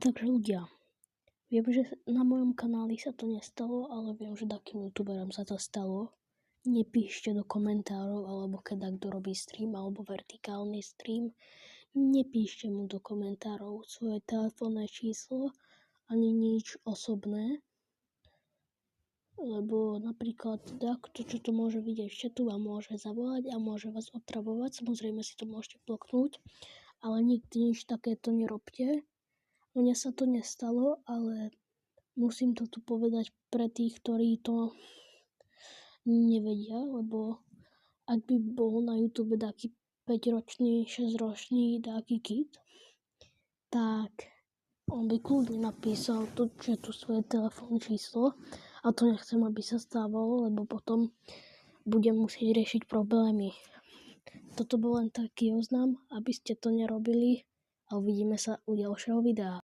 Takže ľudia, viem, že na mojom kanáli sa to nestalo, ale viem, že takým youtuberom sa to stalo. Nepíšte do komentárov, alebo keď kto robí stream, alebo vertikálny stream, nepíšte mu do komentárov svoje telefónne číslo, ani nič osobné, lebo napríklad kto, čo to môže vidieť v chatu, vám môže zavolať a môže vás otravovať. Samozrejme si to môžete bloknúť, ale nikdy nič takéto nerobte. Mne sa to nestalo, ale musím to tu povedať pre tých, ktorí to nevedia, lebo ak by bol na YouTube taký 5-ročný, 6-ročný taký kid, tak on by kľudne napísal tu svoje telefónne číslo a to nechcem, aby sa stávalo, lebo potom budem musieť riešiť problémy. Toto bol len taký oznam, aby ste to nerobili a uvidíme sa u ďalšieho videa.